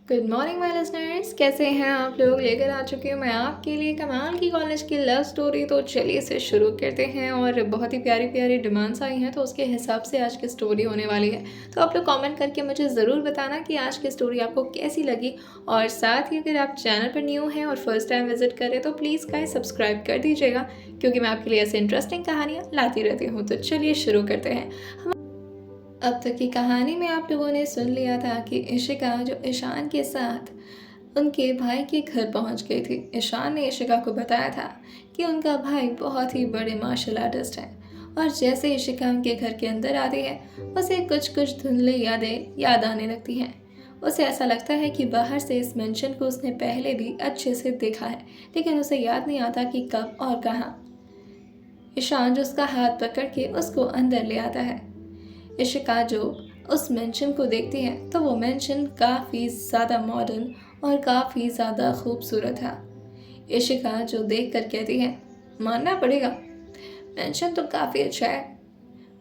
Good morning my listeners, कैसे हैं आप लोग। लेकर आ चुकी हूँ मैं आपके लिए कमाल की कॉलेज की लव स्टोरी। तो चलिए इसे शुरू करते हैं। और बहुत ही प्यारी प्यारी डिमांड्स आई हैं तो उसके हिसाब से आज की स्टोरी होने वाली है। तो आप लोग कमेंट करके मुझे ज़रूर बताना कि आज की स्टोरी आपको कैसी लगी। और साथ ही अगर आप चैनल पर न्यू हैं और फर्स्ट टाइम विजिट करें तो प्लीज़ गाइस सब्सक्राइब कर दीजिएगा, क्योंकि मैं आपके लिए ऐसे इंटरेस्टिंग कहानियाँ लाती रहती हूँ। तो चलिए शुरू करते हैं। अब तक की कहानी में आप लोगों ने सुन लिया था कि इशिका जो ईशान के साथ उनके भाई के घर पहुंच गई थी। ईशान ने इशिका को बताया था कि उनका भाई बहुत ही बड़े मार्शल आर्टिस्ट हैं। और जैसे इशिका उनके घर के अंदर आती है उसे कुछ कुछ धुंधली यादें याद आने लगती हैं। उसे ऐसा लगता है कि बाहर से इस मेंशन को उसने पहले भी अच्छे से देखा है, लेकिन उसे याद नहीं आता कि कब और कहाँ। ईशान जो उसका हाथ पकड़ के उसको अंदर ले आता है। इशिका जो उस मेंशन को देखती है तो वो मेंशन काफ़ी ज़्यादा मॉडर्न और काफ़ी ज़्यादा खूबसूरत था। इशिका जो देख कर कहती है, मानना पड़ेगा, मेंशन तो काफ़ी अच्छा है।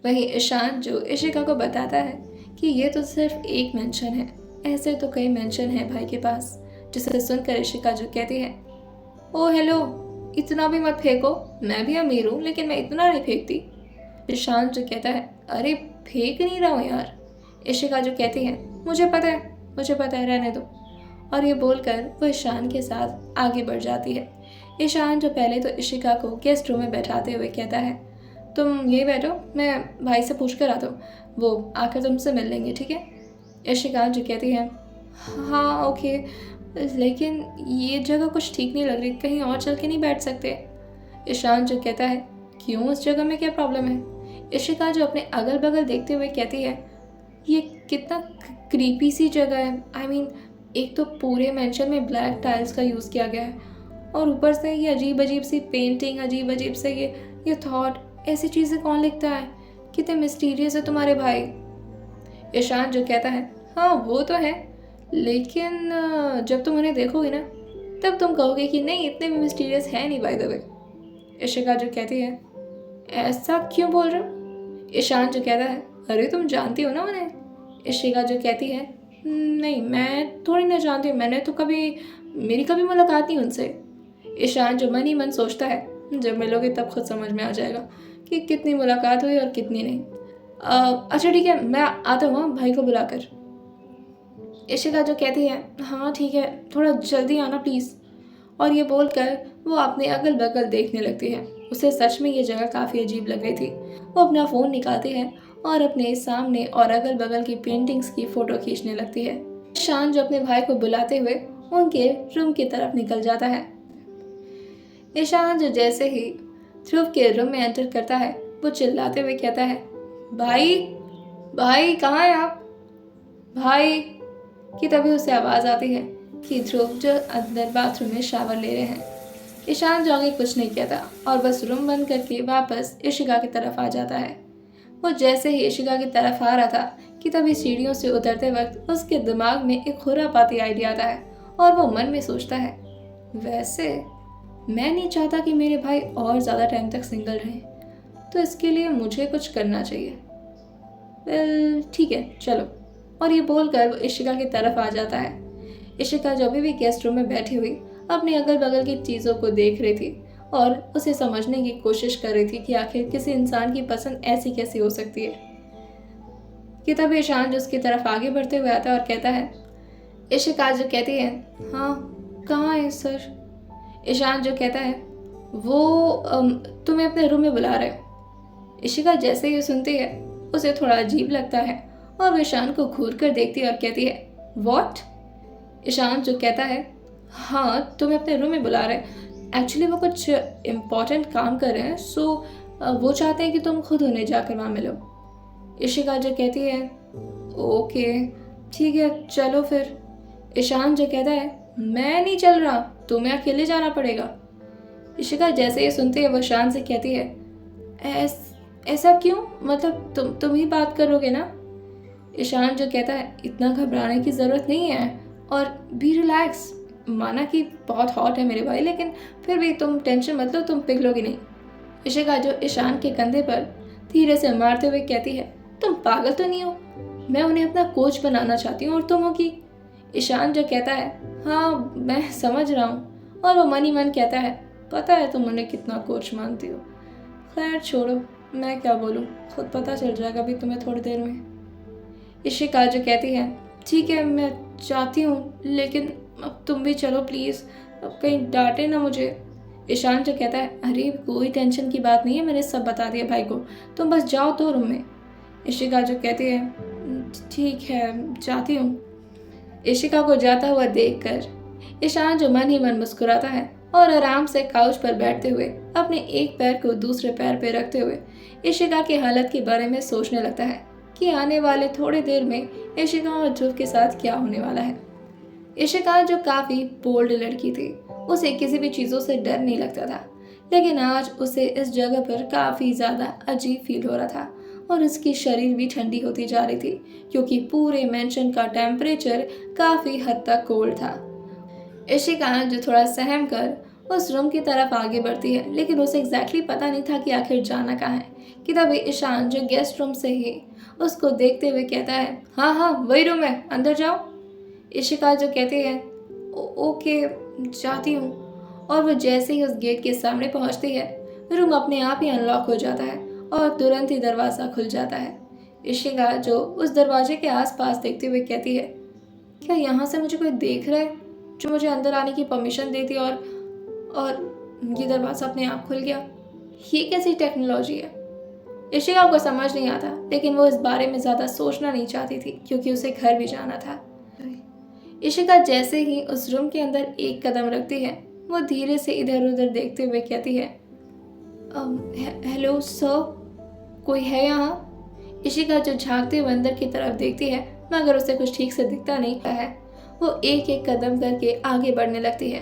वहीं ईशान जो इशिका को बताता है कि ये तो सिर्फ एक मेंशन है, ऐसे तो कई मेंशन है भाई के पास। जिसे सुनकर इशिका जो कहती है, ओ हेलो, इतना भी मत फेंको, मैं भी अमीर हूँ लेकिन मैं इतना नहीं फेंकती। ईशान जो कहता है, अरे फेंक नहीं रहा हूँ यार। इशिका जो कहती है, मुझे पता है, रहने दो। और ये बोलकर वो ईशान के साथ आगे बढ़ जाती है। ईशान जो पहले तो इशिका को गेस्ट रूम में बैठाते हुए कहता है, तुम ये बैठो, मैं भाई से पूछ कर आता हूँ, वो आकर तुमसे मिल लेंगे, ठीक है। इशिका जो कहती है, हाँ ओके, लेकिन ये जगह कुछ ठीक नहीं लग रही, कहीं और चल के नहीं बैठ सकते। ईशान जो कहता है, क्यों, उस जगह में क्या प्रॉब्लम है। इशिका जो अपने अगल बगल देखते हुए कहती है, ये कितना क्रीपी सी जगह है। आई मीन, एक तो पूरे मेंशन में ब्लैक टाइल्स का यूज़ किया गया है और ऊपर से ये अजीब अजीब सी पेंटिंग, अजीब अजीब से ये थॉट, ऐसी चीज़ें कौन लिखता है, कितने मिस्टीरियस है तुम्हारे भाई। ईशान जो कहता है, हाँ वो तो है, लेकिन जब तुम उन्हें देखोगे ना तब तुम कहोगे कि नहीं, इतने भी मिस्टीरियस है नहीं बाय द वे। इशिका जो कहती है, ऐसा क्यों बोल रहे हो। ईशान जो कहता है, अरे तुम जानती हो ना उन्हें। इशिका जो कहती है, नहीं मैं थोड़ी ना जानती हूँ, मेरी कभी मुलाकात नहीं उनसे। ईशान जो मन ही मन सोचता है, जब मिलोगे तब खुद समझ में आ जाएगा कि कितनी मुलाकात हुई और कितनी नहीं। अच्छा ठीक है, मैं आता हूँ भाई को बुलाकर। इशिका जो कहती है, हाँ ठीक है, थोड़ा जल्दी आना प्लीज़। और ये बोलकर वो अपने अगल बगल देखने लगती है। उसे सच में ये जगह काफ़ी अजीब लग रही थी। वो अपना फ़ोन निकालती है और अपने सामने और अगल बगल की पेंटिंग्स की फ़ोटो खींचने लगती है। ईशान जो अपने भाई को बुलाते हुए उनके रूम की तरफ निकल जाता है। ईशान जो जैसे ही ध्रुव के रूम में एंटर करता है वो चिल्लाते हुए कहता है, भाई, भाई कहाँ हैं आप, भाई। कि तभी उसे आवाज़ आती है कि ध्रुव जो अंदर बाथरूम में शावर ले रहे हैं। ईशान जो आगे कुछ नहीं कहता और बस रूम बंद करके वापस इशिका की तरफ आ जाता है। वो जैसे ही इशिका की तरफ आ रहा था कि तभी सीढ़ियों से उतरते वक्त उसके दिमाग में एक खुरापाती आइडिया आता है और वो मन में सोचता है, वैसे मैं नहीं चाहता कि मेरे भाई और ज़्यादा टाइम तक सिंगल रहें, तो इसके लिए मुझे कुछ करना चाहिए। वेल ठीक है, चलो। और ये बोलकर वो इशिका की तरफ आ जाता है। इशिका जो अभी भी गेस्ट रूम में बैठी हुई अपने अगल बगल की चीज़ों को देख रही थी और उसे समझने की कोशिश कर रही थी कि आखिर किसी इंसान की पसंद ऐसी कैसी हो सकती है। कि तभी ईशान जो उसकी तरफ आगे बढ़ते हुए आता है और कहता है। इशिका जो कहती है, हाँ कहाँ है सर। ईशान जो कहता है, वो तुम्हें अपने रूम में बुला रहे हो। इशिका जैसे ही सुनती है उसे थोड़ा अजीब लगता है और वो ईशान को घूर कर देखती है और कहती है, वॉट। ईशान जो कहता है, हाँ तुम्हें अपने रूम में बुला रहे हैं, एक्चुअली वो कुछ इम्पोर्टेंट काम कर रहे हैं, सो वो चाहते हैं कि तुम खुद उन्हें जाकर वहाँ मिलो। इशिका जो कहती है, ओके ठीक है चलो फिर। ईशान जो कहता है, मैं नहीं चल रहा, तुम्हें अकेले जाना पड़ेगा। इशिका जैसे ही सुनती है वो ईशान से कहती है, ऐसा क्यों, मतलब तुम ही बात करोगे ना। ईशान जो कहता है, इतना घबराने की ज़रूरत नहीं है और बी रिलैक्स। माना कि बहुत हॉट है मेरे भाई, लेकिन फिर भी तुम टेंशन मत लो, तुम पिघलोगी नहीं। इशिका जो ईशान के कंधे पर धीरे से मारते हुए कहती है, तुम पागल तो नहीं हो, मैं उन्हें अपना कोच बनाना चाहती हूँ और तुम हो कि। ईशान जो कहता है, हाँ मैं समझ रहा हूँ, और वो मन ही मन कहता है, पता है तुम उन्हें कितना कोच मानती हो। खैर छोड़ो, मैं क्या बोलूँ, खुद पता चल जाएगा अभी तुम्हें थोड़ी देर में। इशिका जो कहती है, ठीक है मैं चाहती हूँ, लेकिन अब तुम भी चलो प्लीज़, अब कहीं डांटे ना मुझे। ईशान जो कहता है, अरे कोई टेंशन की बात नहीं है, मैंने सब बता दिया भाई को, तुम बस जाओ तो रूम में। इशिका जो कहती है, ठीक है जाती हूँ। इशिका को जाता हुआ देखकर ईशान जो मन ही मन मुस्कुराता है और आराम से काउच पर बैठते हुए अपने एक पैर को दूसरे पैर पर रखते हुए इशिका की हालत के बारे में सोचने लगता है कि आने वाले थोड़ी देर में इशिका और ध्रुव के साथ क्या होने वाला है। इशिका जो काफी बोल्ड लड़की थी, उसे किसी भी चीजों से डर नहीं लगता था, लेकिन आज उसे इस जगह पर काफी ज्यादा अजीब फील हो रहा था और उसकी शरीर भी ठंडी होती जा रही थी क्योंकि पूरे मेंशन का टेम्परेचर काफी हद तक कोल्ड था। इशिका जो थोड़ा सहम कर उस रूम की तरफ आगे बढ़ती है, लेकिन उसे एग्जैक्टली पता नहीं था कि आखिर जाना कहाँ है कि तभी ईशान जो गेस्ट रूम से ही उसको देखते हुए कहता है, हाँ हाँ वही रूम है, अंदर जाओ। इशिका जो कहती है, ओके जाती हूँ, और वो जैसे ही उस गेट के सामने पहुँचती है रूम अपने आप ही अनलॉक हो जाता है और तुरंत ही दरवाज़ा खुल जाता है। इशिका जो उस दरवाजे के आसपास देखते हुए कहती है, क्या यहाँ से मुझे कोई देख रहा है जो मुझे अंदर आने की परमिशन देती, और ये दरवाज़ा अपने आप खुल गया, ये कैसी टेक्नोलॉजी है। इशिका को समझ नहीं आता, लेकिन वो इस बारे में ज़्यादा सोचना नहीं चाहती थी क्योंकि उसे घर भी जाना था। इशिका जैसे ही उस रूम के अंदर एक कदम रखती है, वो धीरे से इधर उधर देखते हुए कहती है, हेलो सर, कोई है यहाँ। इशिका जो झांकते हुए अंदर की तरफ देखती है, मगर उसे कुछ ठीक से दिखता नहीं है। वो एक एक कदम करके आगे बढ़ने लगती है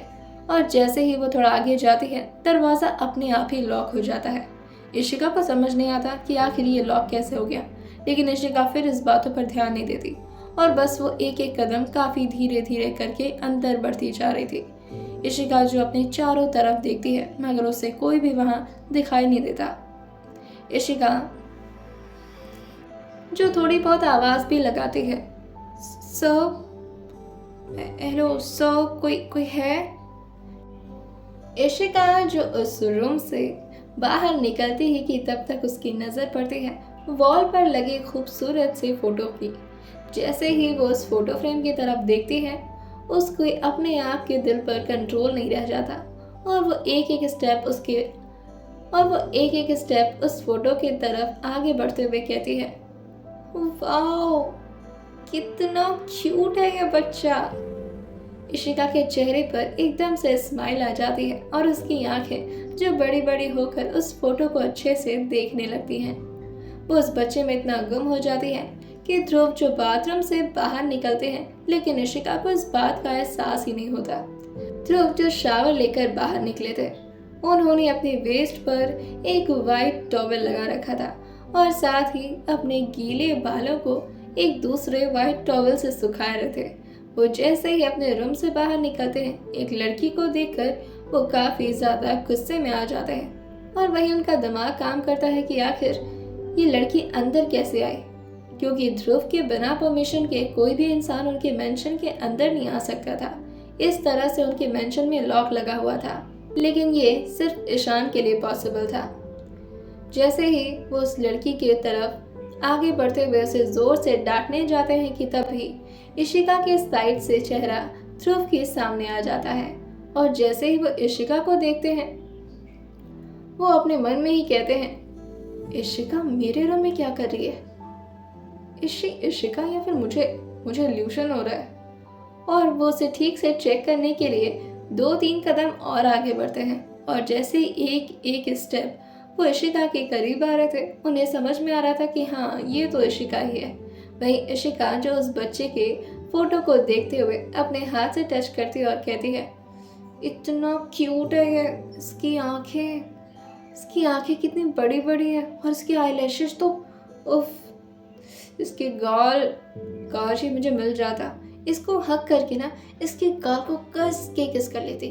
और जैसे ही वो थोड़ा आगे जाती है दरवाज़ा अपने आप ही लॉक हो जाता है। इशिका को समझ नहीं आता कि आखिर ये लॉक कैसे हो गया, लेकिन इशिका फिर इस बातों पर ध्यान नहीं देती और बस वो एक एक कदम काफ़ी धीरे धीरे करके अंदर बढ़ती जा रही थी। इशिका जो अपने चारों तरफ देखती है, मगर उसे कोई भी वहाँ दिखाई नहीं देता। इशिका जो थोड़ी बहुत आवाज़ भी लगाती है, सर, हेलो सर, कोई है। इशिका जो उस रूम से बाहर निकलती ही कि तब तक उसकी नज़र पड़ती है वॉल पर लगी खूबसूरत सी फोटो की। जैसे ही वो उस फोटो फ्रेम की तरफ देखती है, उसको अपने आप के दिल पर कंट्रोल नहीं रह जाता और वो एक एक स्टेप उस फोटो की तरफ आगे बढ़ते हुए कहती है, वाओ कितना क्यूट है ये बच्चा। इशिका के चेहरे पर एकदम से स्माइल आ जाती है और उसकी आंखें जो बड़ी बड़ी होकर उस फोटो को अच्छे से देखने लगती हैं। वो उस बच्चे में इतना गुम हो जाती है कि ध्रुव जो बाथरूम से बाहर निकलते हैं, लेकिन इशिका को इस बात का एहसास ही नहीं होता। ध्रुव जो शावर लेकर बाहर निकले थे, उन्होंने अपने वेस्ट पर एक वाइट टॉवेल लगा रखा था और साथ ही अपने गीले बालों को एक दूसरे वाइट टॉवेल से सुखाए रहे थे। वो जैसे ही अपने रूम से बाहर निकलते हैं, एक लड़की को देखकर वो काफी ज्यादा गुस्से में आ जाते हैं और वही उनका दिमाग काम करता है कि आखिर ये लड़की अंदर कैसे आई, क्योंकि ध्रुव के बिना परमिशन के कोई भी इंसान उनके मेंशन के अंदर नहीं आ सकता था। इस तरह से उनके मेंशन में लॉक लगा हुआ था, लेकिन ये सिर्फ ईशान के लिए पॉसिबल था। जैसे ही वो उस लड़की की तरफ आगे बढ़ते हुए उसे जोर से डांटने जाते हैं कि तभी इशिका के साइड से चेहरा ध्रुव के सामने आ जाता है और जैसे ही वो इशिका को देखते हैं, वो अपने मन में ही कहते हैं, इशिका मेरे रूम में क्या कर रही है। इशिका या फिर मुझे इल्यूशन हो रहा है। और वो उसे ठीक से चेक करने के लिए 2-3 कदम और आगे बढ़ते हैं और जैसे ही एक स्टेप वो इशिका के करीब आ रहे थे, उन्हें समझ में आ रहा था कि हाँ ये तो इशिका ही है। वहीं इशिका जो उस बच्चे के फोटो को देखते हुए अपने हाथ से टच करती है और कहती है, इतना क्यूट है ये, इसकी आंखें कितनी बड़ी बड़ी है और इसकी आईलैशेस तो उफ, इसके गाल ही मुझे मिल जाता। इसको हक करके ना इसके गाल को कस के किस कर लेती।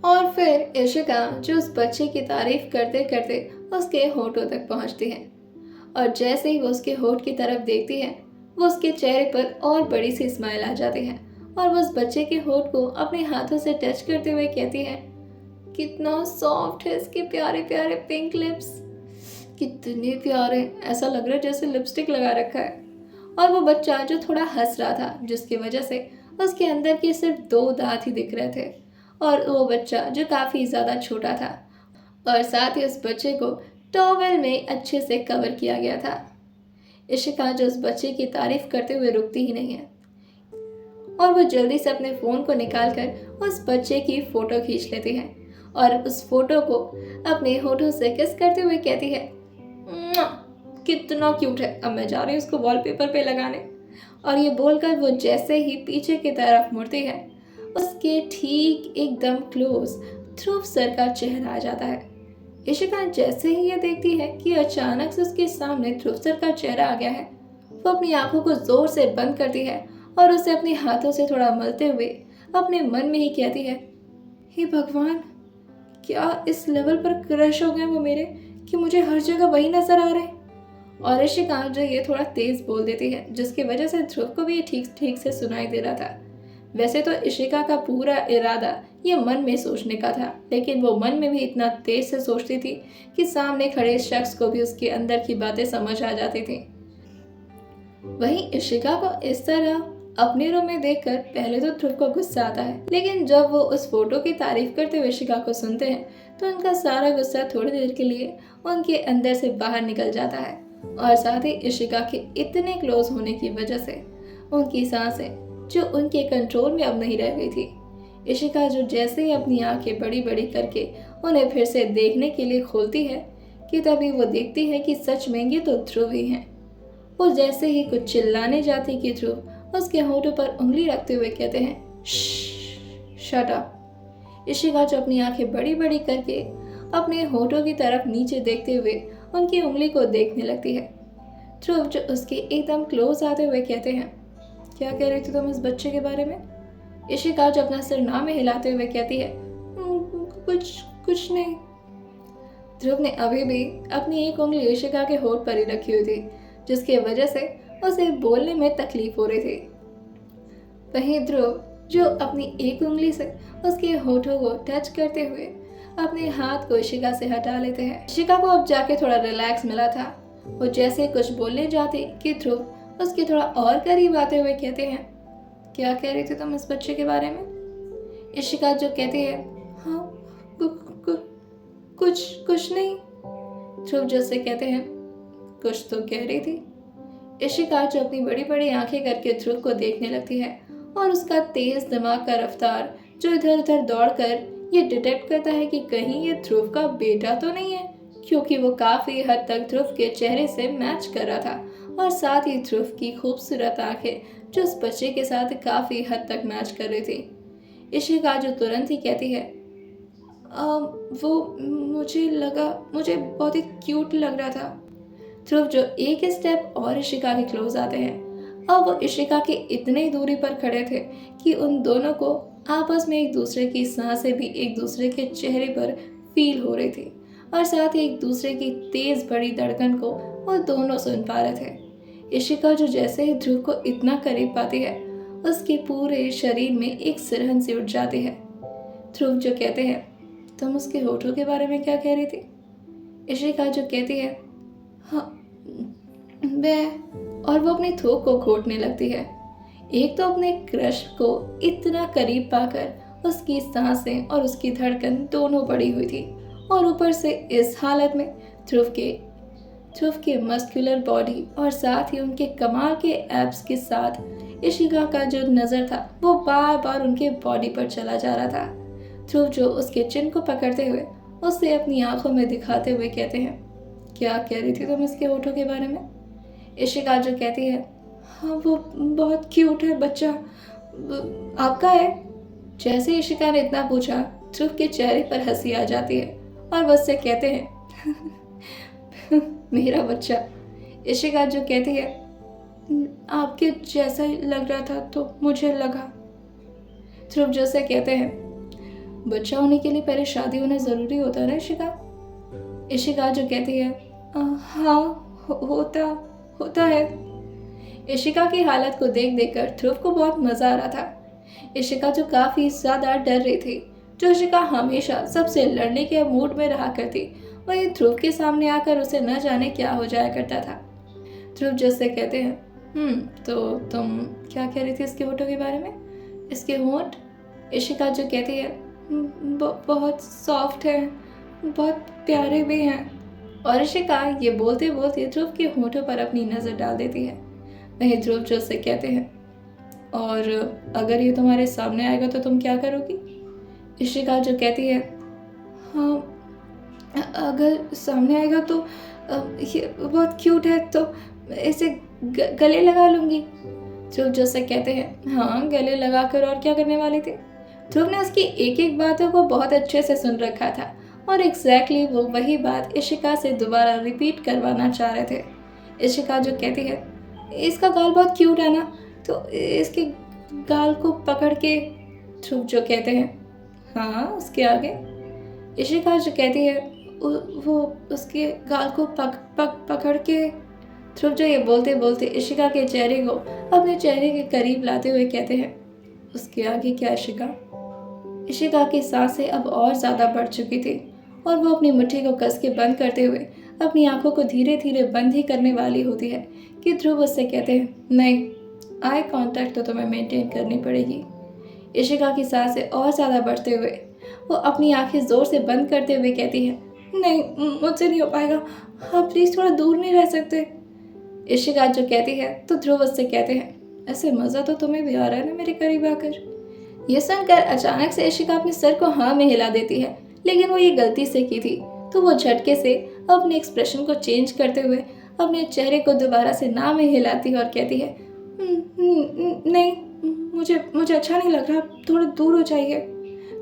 और फिर इशिका जो उस बच्चे की तारीफ करते करते उसके होठों तक पहुंचती है और जैसे ही वो उसके होठ की तरफ देखती है, वो उसके चेहरे पर और बड़ी सी स्माइल आ जाती है और वो उस बच्चे के होठ को अपने हाथों से टच करते हुए कहती है, कितना सॉफ्ट है इसके प्यारे प्यारे पिंक लिप्स, कितने प्यारे, ऐसा लग रहा है जैसे लिपस्टिक लगा रखा है। और वो बच्चा जो थोड़ा हंस रहा था, जिसकी वजह से उसके अंदर के सिर्फ 2 दांत ही दिख रहे थे। और वो बच्चा जो काफ़ी ज़्यादा छोटा था और साथ ही उस बच्चे को टॉवेल में अच्छे से कवर किया गया था। इशिका जो उस बच्चे की तारीफ करते हुए रुकती ही नहीं है और वो जल्दी से अपने फ़ोन को निकालकर उस बच्चे की फ़ोटो खींच लेती है और उस फोटो को अपने होठों से किस करते हुए कहती है, "मुआ, कितना क्यूट है, अब मैं जा रही हूँ उसको वॉलपेपर पे लगाने।" और ये बोलकर वो जैसे ही पीछे की तरफ मुड़ती है, उसके ठीक एकदम क्लोज ध्रुव सर का चेहरा आ जाता है। इशिका जैसे ही ये देखती है कि अचानक से उसके सामने ध्रुव सर का चेहरा आ गया है, वो अपनी आंखों को जोर से बंद करती है और उसे अपने हाथों से थोड़ा मलते हुए अपने मन में ही कहती है, हे भगवान, क्या इस लेवल पर क्रश हो गए वो मेरे कि मुझे हर जगह वही नजर आ रहे हैं। और इशिका जो ये थोड़ा तेज बोल देती है, जिसकी वजह से ध्रुव को भी ये ठीक ठीक से सुनाई दे रहा था। वैसे तो इशिका का पूरा इरादा ये मन में सोचने का था, लेकिन वो मन में भी इतना तेज से सोचती थी कि सामने खड़े शख्स को भी उसके अंदर की बातें समझ आ जाती थी। वहीं इशिका को इस तरह अपने रूम में देखकर पहले तो ध्रुव को गुस्सा आता है, लेकिन जब वो उस फोटो की तारीफ करते हुए इशिका को सुनते हैं तो उनका सारा गुस्सा थोड़ी देर के लिए उनके अंदर से बाहर निकल जाता है। और साथ ही इशिका के इतने क्लोज होने की वजह से उनकी सांसें जो उनके कंट्रोल में अब नहीं रह गई थी। इशिका जो जैसे ही अपनी आंखें बड़ी बड़ी करके उन्हें फिर से देखने के लिए खोलती है कि तभी वो देखती है कि सच में ये तो ध्रुव ही हैं। वो जैसे ही कुछ चिल्लाने जाती कि ध्रुव उसके होठों पर उंगली रखते हुए कहते हैं, शट अप। इशिका जो अपनी आंखें बड़ी बड़ी करके अपने होठों की तरफ नीचे देखते हुए उनकी उंगली को देखने लगती है। ध्रुव जो उसके एकदम क्लोज आते हुए कहते हैं, क्या कह रही थी तुम इस बच्चे के बारे में?" इशिका जो अपना सिर ना में हिलाते हुए कहती है, कुछ कुछ नहीं।" ध्रुव ने अभी भी अपनी एक उंगली इशिका के होठ पर ही रखी हुई थी, जिसकी वजह से उसे बोलने में तकलीफ हो रही थी। वहीं ध्रुव जो अपनी एक उंगली से उसके होठों को टच करते हुए अपने हाथ को इशिका से हटा लेते हैं। इशिका को अब जाके थोड़ा रिलैक्स मिला था। वो जैसे कुछ बोलने जाती कि ध्रुव उसके थोड़ा और करीब आते हुए कहते हैं, क्या कह रही थी तुम इस बच्चे के बारे में?" इशिका जो कहती है, हाँ कुछ नहीं। ध्रुव जैसे कहते हैं, कुछ तो कह रही थी। इशिका जो अपनी बड़ी बड़ी आंखें करके ध्रुव को देखने लगती है और उसका तेज दिमाग का रफ्तार जो इधर उधर दौड़कर ये डिटेक्ट करता है कि कहीं ये ध्रुव का बेटा तो नहीं है, क्योंकि वो काफी हद तक ध्रुव के चेहरे से मैच कर रहा था और साथ ही ध्रुव की खूबसूरत आंखें जो उस बच्चे के साथ काफी हद तक मैच कर रही थी। इशिका जो तुरंत ही कहती है, वो मुझे बहुत ही क्यूट लग रहा था। ध्रुव जो एक स्टेप और इशिका के क्लोज आते हैं। अब वो इशिका के इतने दूरी पर खड़े थे कि उन दोनों को आपस में एक दूसरे की सांसें भी एक दूसरे के चेहरे पर फील हो रही थी और साथ ही एक दूसरे की तेज बड़ी धड़कन को वो दोनों सुन पा रहे थे। इशिका जो जैसे ही ध्रुव को इतना करीब पाती है, उसके पूरे शरीर में एक सिरहन सी उठ जाती है। ध्रुव जो कहते हैं, तुम उसके होठों के बारे में क्या कह रही थी? इशिका जो कहती है, हाँ और वो अपनी थोक को घोटने लगती है। एक तो अपने क्रश को इतना करीब पाकर उसकी सांसें और उसकी धड़कन दोनों बढ़ी हुई थी और ऊपर से इस हालत में ध्रुव के मस्कुलर बॉडी और साथ ही उनके कमाल के एब्स के साथ इशिका का जो नज़र था वो बार बार उनके बॉडी पर चला जा रहा था। ध्रुव जो उसके चिन को पकड़ते हुए उसे अपनी आंखों में दिखाते हुए कहते हैं, क्या कह रही थी तुम इसके होठों के बारे में? इशिका जो कहती है, हाँ वो बहुत क्यूट है बच्चा, आपका है? जैसे इशिका ने इतना पूछा, ध्रुव के चेहरे पर हंसी आ जाती है और वो उससे कहते हैं, मेरा बच्चा। इशिका जो कहती है, आपके जैसा ही लग रहा था तो मुझे लगा। ध्रुव जो से कहते हैं, बच्चा होने के लिए पहले शादी होना जरूरी होता है ना इशिका? इशिका जो कहती है, हाँ होता है। इशिका की हालत को देख देख कर ध्रुव को बहुत मजा आ रहा था। इशिका जो काफी ज्यादा डर रही थी, जो इशिका हमेशा सबसे लड़ने के मूड में रहा करती, वही ध्रुव के सामने आकर उसे न जाने क्या हो जाया करता था। ध्रुव जैसे कहते हैं, तो तुम क्या कह रही थी इसके होठों के बारे में? इसके होठ? इशिका जो कहती है, बहुत सॉफ्ट है, बहुत प्यारे भी हैं। और इशिका ये बोलते बोलते ध्रुव के होठों पर अपनी नजर डाल देती है। वही ध्रुव जो से कहते हैं, और अगर ये तुम्हारे सामने आएगा तो तुम क्या करोगी? इशिका जो कहती है, हाँ, अगर सामने आएगा तो ये बहुत क्यूट है, तो इसे गले लगा लूंगी। ध्रुव जो से कहते हैं, हाँ, गले लगाकर और क्या करने वाली थी? ध्रुव ने उसकी एक एक बातों को बहुत अच्छे से सुन रखा था और एग्जैक्टली वो वही बात इशिका से दोबारा रिपीट करवाना चाह रहे थे। इशिका जो कहती है, इसका गाल बहुत क्यूट है ना, तो इसके गाल को पकड़ के। ध्रुव जो कहते हैं, हाँ, उसके आगे। इशिका जो कहती है, वो उसके गाल को पकड़ के। ध्रुव जो ये बोलते बोलते इशिका के चेहरे को अपने चेहरे के करीब लाते हुए कहते हैं, उसके आगे क्या इशिका? इशिका की सांसें अब और ज़्यादा बढ़ चुकी थी और वो अपनी मुट्ठी को कस के बंद करते हुए अपनी आंखों को धीरे धीरे बंद ही करने वाली होती है कि ध्रुव उससे कहते हैं, नहीं, आई कांटेक्ट तो तुम्हें मेंटेन करनी पड़ेगी। इशिका की सांसें और ज़्यादा बढ़ते हुए वो अपनी आंखें ज़ोर से बंद करते हुए कहती है, नहीं, मुझसे नहीं हो पाएगा, आप प्लीज़ थोड़ा दूर नहीं रह सकते? इशिका जो कहती है तो ध्रुव उससे कहते हैं, ऐसे मज़ा तो तुम्हें भी आ रहा है ना मेरे करीब आकर? ये सुनकर अचानक से इशिका अपने सर को हाँ में हिला देती है, लेकिन वो ये गलती से की थी, तो वो झटके से अपने एक्सप्रेशन को चेंज करते हुए अपने चेहरे को दोबारा से ना में हिलाती है और कहती है, नहीं, मुझे अच्छा नहीं लग रहा, थोड़ा दूर हो जाइए।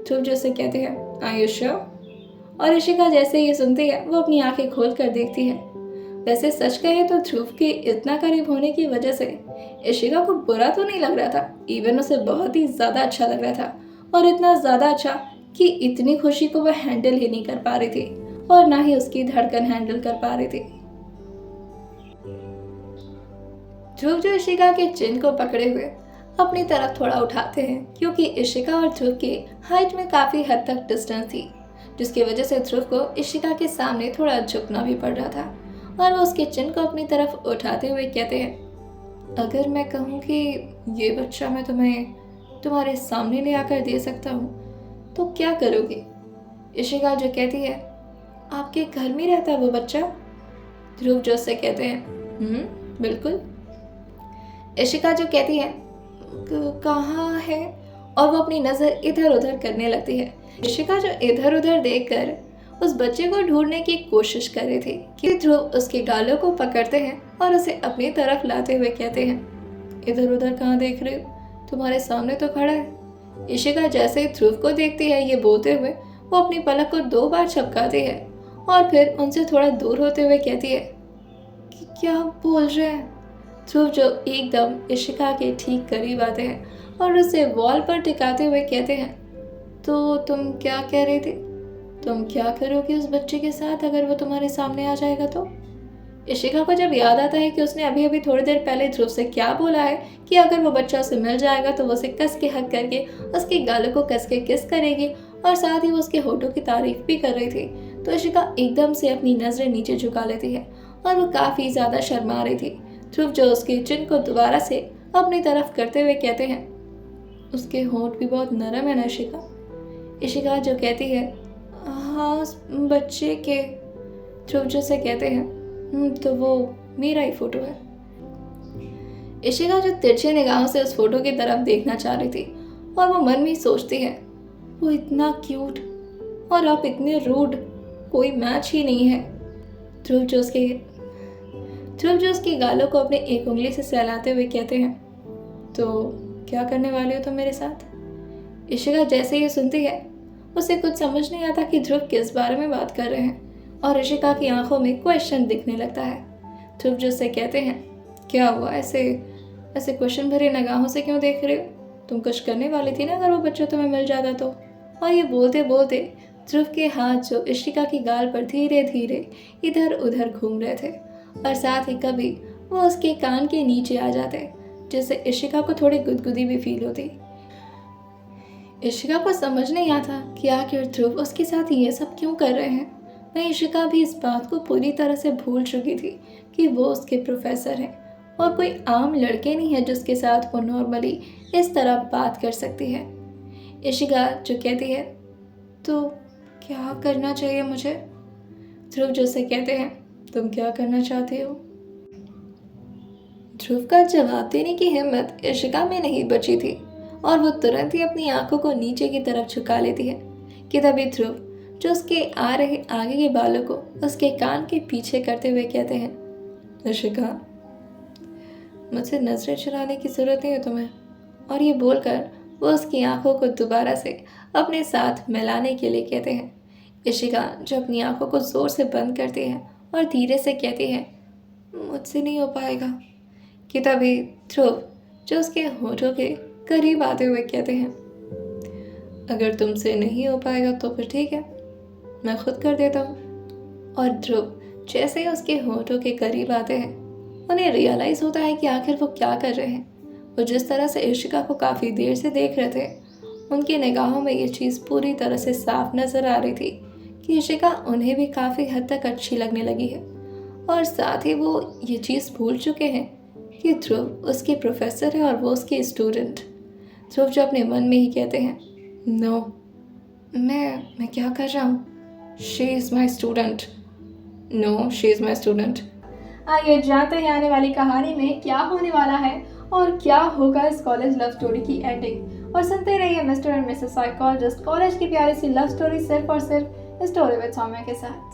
ध्रुव जैसे कहते हैं, आर यू श्योर? और इशिका जैसे ये सुनती है वो अपनी आंखें खोल कर देखती है। वैसे सच कहे तो ध्रुव के इतना करीब होने की वजह से इशिका को बुरा तो नहीं लग रहा था, इवन उसे बहुत ही ज़्यादा अच्छा लग रहा था, और इतना ज़्यादा अच्छा कि इतनी खुशी को वह हैंडल ही नहीं कर पा रही थी और ना ही उसकी धड़कन हैंडल कर पा रही थी। ध्रुव जो इशिका के चिन को पकड़े हुए अपनी तरफ थोड़ा उठाते हैं, क्योंकि इशिका और ध्रुव की हाइट में काफ़ी हद तक डिस्टेंस थी, जिसकी वजह से ध्रुव को इशिका के सामने थोड़ा झुकना भी पड़ रहा था। और वो उसके चिन को अपनी तरफ उठाते हुए कहते हैं, अगर मैं कहूँ कि ये बच्चा मैं तुम्हें तुम्हारे सामने ले आकर दे सकता हूँ तो क्या करोगे? इशिका जो कहती है, आपके घर में रहता है वो बच्चा? ध्रुव जो से कहते हैं, बिल्कुल। इशिका जो कहती है, कहाँ है? और वो अपनी नज़र इधर उधर करने लगती है। इशिका जो इधर उधर देखकर उस बच्चे को ढूंढने की कोशिश कर रही थी कि ध्रुव उसके गालों को पकड़ते हैं और उसे अपनी तरफ लाते हुए कहते हैं, इधर उधर कहाँ देख रहे हो, तुम्हारे सामने तो खड़ा है। इशिका जैसे ही ध्रुव को देखती है ये बोलते हुए वो अपनी पलक को 2 बार झपकाती है और फिर उनसे थोड़ा दूर होते हुए कहती है कि क्या बोल रहे हैं? ध्रुव जो एकदम इशिका के ठीक करीब आते हैं और उसे वॉल पर टिकाते हुए कहते हैं, तो तुम क्या कह रही थी? तुम क्या करोगी उस बच्चे के साथ अगर वो तुम्हारे सामने आ जाएगा तो? इशिका को जब याद आता है कि उसने अभी अभी थोड़ी देर पहले ध्रुव से क्या बोला है कि अगर वो बच्चा उसे मिल जाएगा तो वो उसे कस के हक करके उसके गालों को कस के किस करेगी और साथ ही वो उसके होठों की तारीफ भी कर रही थी, तो इशिका एकदम से अपनी नजरें नीचे झुका लेती है और वो काफ़ी ज़्यादा शर्मा रही थी। ध्रुव जो उसके चिन को दोबारा से अपनी तरफ करते हुए कहते हैं, उसके होठ भी बहुत नरम है ना इशिका? इशिका जो कहती है, हाँ, बच्चे के। ध्रुव जो से कहते हैं, तो वो मेरा ही फोटो है। इशिका जो तिरछे निगाहों से उस फोटो की तरफ देखना चाह रही थी और वो मन में सोचती है, वो इतना क्यूट और आप इतने रूड, कोई मैच ही नहीं है। ध्रुव जो उसके गालों को अपने एक उंगली से सहलाते हुए कहते हैं, तो क्या करने वाले हो तुम मेरे साथ? इशिका जैसे ही सुनती है उसे कुछ समझ नहीं आता कि ध्रुव किस बारे में बात कर रहे हैं और इशिका की आंखों में क्वेश्चन दिखने लगता है। ध्रुव जो से कहते हैं, क्या हुआ, ऐसे क्वेश्चन भरे निगाहों से क्यों देख रहे हो? तुम कुछ करने वाली थी ना अगर वो बच्चा तुम्हें मिल जाता तो? और ये बोलते बोलते ध्रुव के हाथ जो इशिका की गाल पर धीरे धीरे इधर उधर घूम रहे थे और साथ ही कभी वो उसके कान के नीचे आ जाते, जिससे इशिका को थोड़ी गुदगुदी भी फील होती। इशिका को समझ नहीं आता कि आखिर ध्रुव उसके साथ ये सब क्यों कर रहे हैं। वहीं इशिका भी इस बात को पूरी तरह से भूल चुकी थी कि वो उसके प्रोफेसर हैं और कोई आम लड़के नहीं है जिसके साथ वो नॉर्मली इस तरह बात कर सकती है। इशिका जो कहती है, तो क्या करना चाहिए मुझे? ध्रुव जैसे कहते हैं, तुम क्या करना चाहते हो? ध्रुव का जवाब देने की हिम्मत इशिका में नहीं बची थी और वो तुरंत ही अपनी आंखों को नीचे की तरफ झुका लेती है कि तभी ध्रुव जो उसके आ रहे आगे के बालों को उसके कान के पीछे करते हुए कहते हैं, इशिका, मुझसे नजरें चुराने की जरूरत नहीं है तुम्हें। और ये बोलकर वो उसकी आंखों को दोबारा से अपने साथ मिलाने के लिए कहते हैं। इशिका जो अपनी आंखों को जोर से बंद करती है और धीरे से कहती है, मुझसे नहीं हो पाएगा। कि तभी ध्रुव जो उसके होठों के करीब आते हुए कहते हैं, अगर तुमसे नहीं हो पाएगा तो फिर ठीक है, मैं खुद कर देता हूँ। और ध्रुव जैसे ही उसके होठों के करीब आते हैं, उन्हें रियलाइज होता है कि आखिर वो क्या कर रहे हैं। वो जिस तरह से इशिका को काफ़ी देर से देख रहे थे, उनकी निगाहों में ये चीज़ पूरी तरह से साफ नज़र आ रही थी कि इशिका उन्हें भी काफ़ी हद तक अच्छी लगने लगी है। और साथ ही वो ये चीज़ भूल चुके हैं कि ध्रुव उसके प्रोफेसर है और वो उसके स्टूडेंट। ध्रुव जो अपने मन में ही कहते हैं, नो, मैं क्या कर रहा हूँ? She is my student. No, she is my student. आइए जानते हैं आने वाली कहानी में क्या होने वाला है और क्या होगा इस कॉलेज लव स्टोरी की एंडिंग। और सुनते रहिए mister and Mrs psychologist, college की प्यारी सी लव स्टोरी सिर्फ और सिर्फ स्टोरी विद सौम्या के साथ।